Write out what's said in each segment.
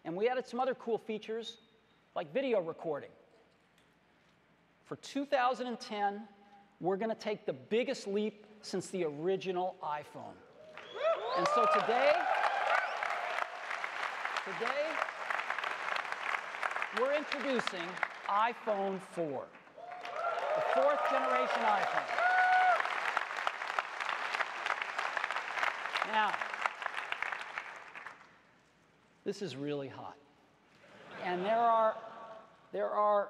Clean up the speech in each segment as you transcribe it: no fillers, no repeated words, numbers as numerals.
and we added some other cool features like video recording. For 2010, we're going to take the biggest leap since the original iPhone. And so today, we're introducing iPhone 4, the fourth generation iPhone. Now, this is really hot. And there are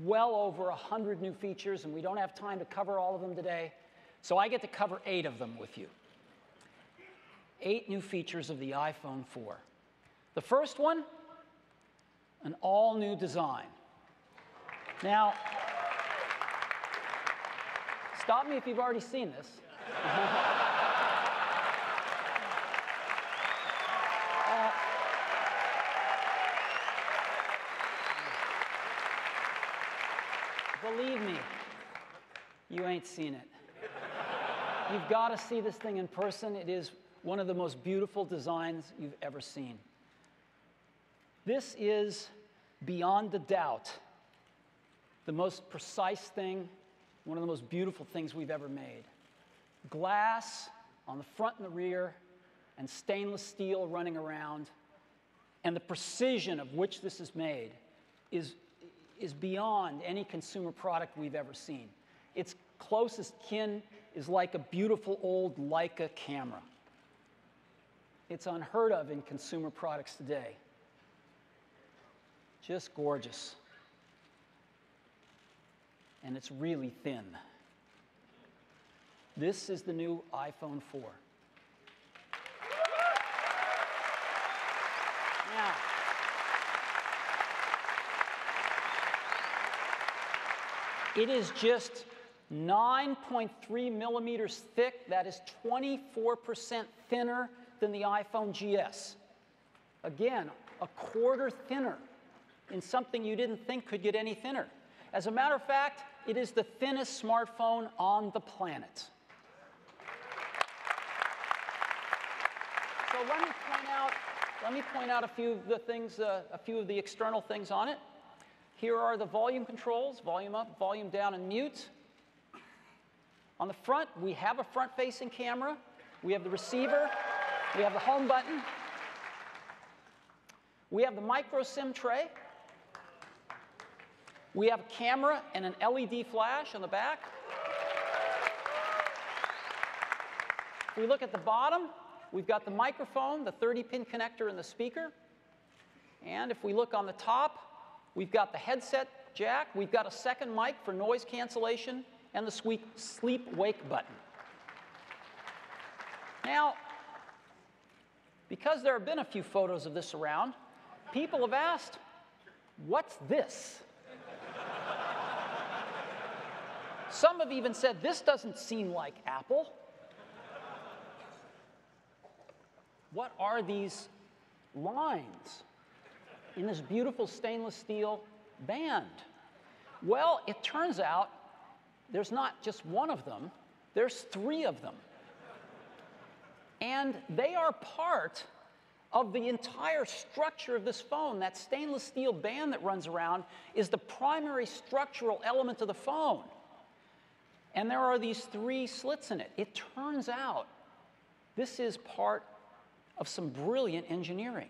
well over 100 new features, and we don't have time to cover all of them today. So I get to cover 8 of them with you. 8 new features of the iPhone 4. The first one, an all-new design. Now, stop me if you've already seen this. Believe me, you ain't seen it. You've got to see this thing in person. It is one of the most beautiful designs you've ever seen. This is, beyond a doubt, the most precise thing, one of the most beautiful things we've ever made. Glass on the front and the rear, and stainless steel running around, and the precision of which this is made is beyond any consumer product we've ever seen. Its closest kin is like a beautiful old Leica camera. It's unheard of in consumer products today. Just gorgeous. And it's really thin. This is the new iPhone 4. Now, it is just 9.3 millimeters thick. That is 24% thinner than the iPhone GS. Again, a quarter thinner in something you didn't think could get any thinner. As a matter of fact, it is the thinnest smartphone on the planet. So let me point out a few of the things, a few of the external things on it. Here are the volume controls: volume up, volume down, and mute. On the front, we have a front-facing camera. We have the receiver. We have the home button. We have the micro SIM tray. We have a camera and an LED flash on the back. If we look at the bottom, we've got the microphone, the 30-pin connector, and the speaker. And if we look on the top, we've got the headset jack. We've got a second mic for noise cancellation, and the sleep-wake button. Now, because there have been a few photos of this around, people have asked, what's this? Some have even said, this doesn't seem like Apple. What are these lines in this beautiful stainless steel band? Well, it turns out there's not just one of them, there's 3 of them. And they are part of the entire structure of this phone. That stainless steel band that runs around is the primary structural element of the phone. And there are these 3 slits in it. It turns out this is part of some brilliant engineering,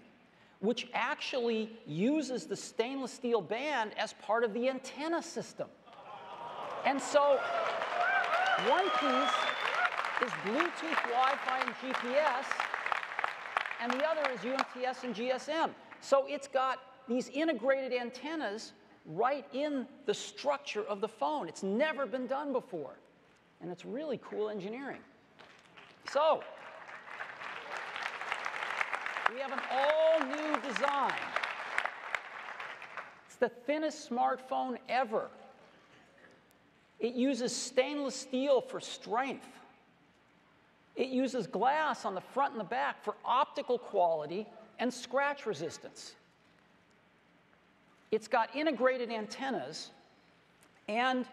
which actually uses the stainless steel band as part of the antenna system. And so one piece is Bluetooth, Wi-Fi, and GPS, and the other is UMTS and GSM. So it's got these integrated antennas right in the structure of the phone. It's never been done before, and it's really cool engineering. So we have an all-new design. It's the thinnest smartphone ever. It uses stainless steel for strength. It uses glass on the front and the back for optical quality and scratch resistance. It's got integrated antennas and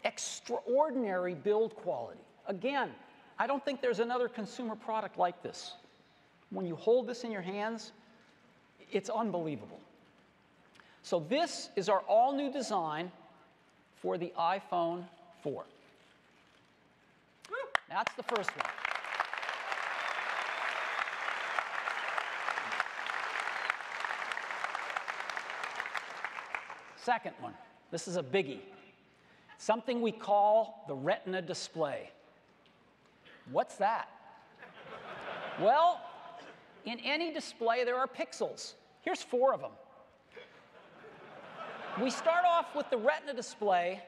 extraordinary build quality. Again, I don't think there's another consumer product like this. When you hold this in your hands, It's unbelievable. So this is our all-new design for the iPhone 4. That's the first one. Second one, this is a biggie. Something we call the Retina display. What's that? Well, in any display, there are pixels. Here's 4 of them. We start off with the Retina display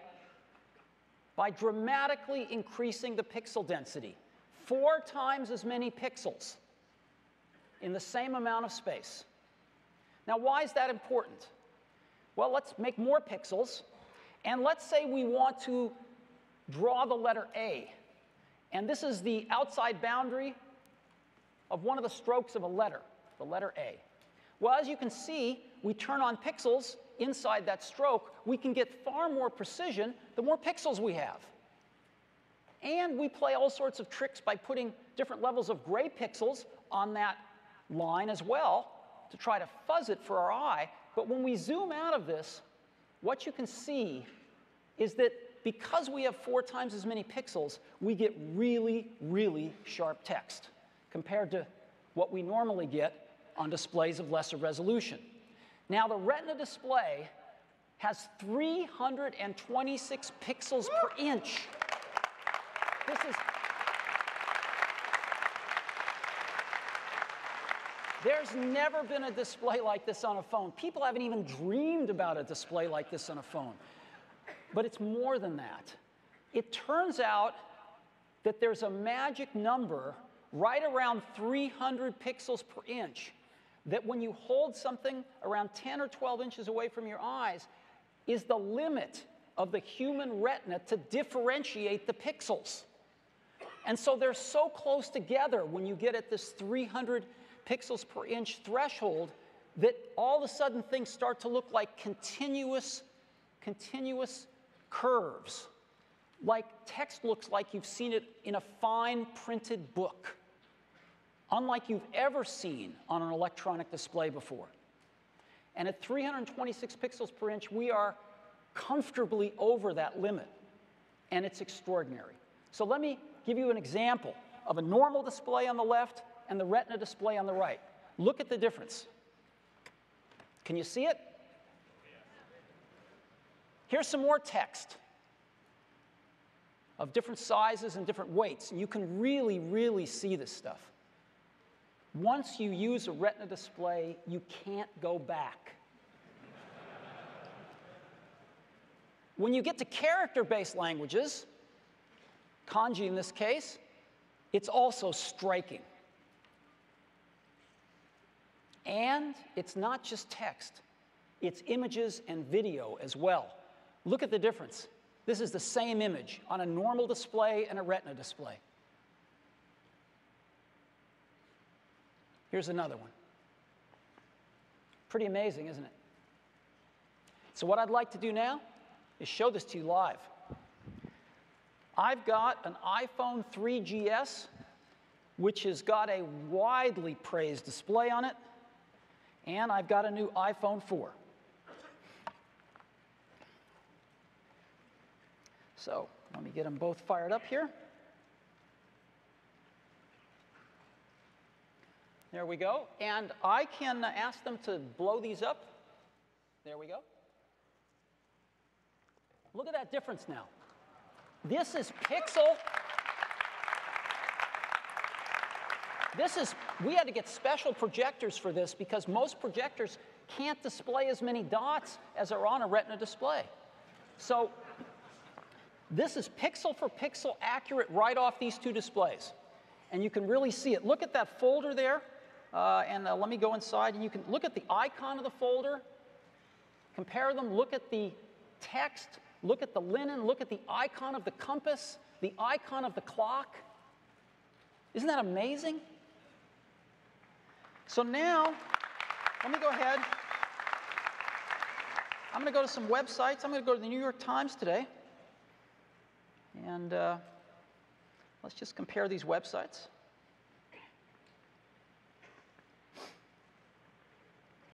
by dramatically increasing the pixel density. 4 times as many pixels in the same amount of space. Now, why is that important? Well, let's make more pixels, and let's say we want to draw the letter A. And this is the outside boundary of one of the strokes of a letter, the letter A. Well, as you can see, we turn on pixels inside that stroke. We can get far more precision the more pixels we have. And we play all sorts of tricks by putting different levels of gray pixels on that line as well to try to fuzz it for our eye. But when we zoom out of this, what you can see is that because we have 4 times as many pixels, we get really, really sharp text compared to what we normally get on displays of lesser resolution. Now, the Retina display has 326 pixels per inch. There's never been a display like this on a phone. People haven't even dreamed about a display like this on a phone. But it's more than that. It turns out that there's a magic number right around 300 pixels per inch that when you hold something around 10 or 12 inches away from your eyes is the limit of the human retina to differentiate the pixels. And so they're so close together when you get at this 300 pixels per inch threshold that all of a sudden things start to look like continuous curves. Like text looks like you've seen it in a fine printed book, unlike you've ever seen on an electronic display before. And at 326 pixels per inch, we are comfortably over that limit, and it's extraordinary. So let me give you an example of a normal display on the left and the Retina display on the right. Look at the difference. Can you see it? Here's some more text of different sizes and different weights, and you can really, really see this stuff. Once you use a Retina display, you can't go back. When you get to character-based languages, kanji in this case, it's also striking. And it's not just text. It's images and video as well. Look at the difference. This is the same image on a normal display and a Retina display. Here's another one. Pretty amazing, isn't it? So what I'd like to do now is show this to you live. I've got an iPhone 3GS, which has got a widely praised display on it, and I've got a new iPhone 4. So let me get them both fired up here. There we go. And I can ask them to blow these up. There we go. Look at that difference now. This is pixel. We had to get special projectors for this because most projectors can't display as many dots as are on a Retina display. So this is pixel for pixel accurate right off these 2 displays. And you can really see it. Look at that folder there. Let me go inside, and you can look at the icon of the folder, compare them, look at the text, look at the linen, look at the icon of the compass, the icon of the clock. Isn't that amazing? So now, let me go ahead. I'm going to go to some websites. I'm going to go to the New York Times today. And let's just compare these websites.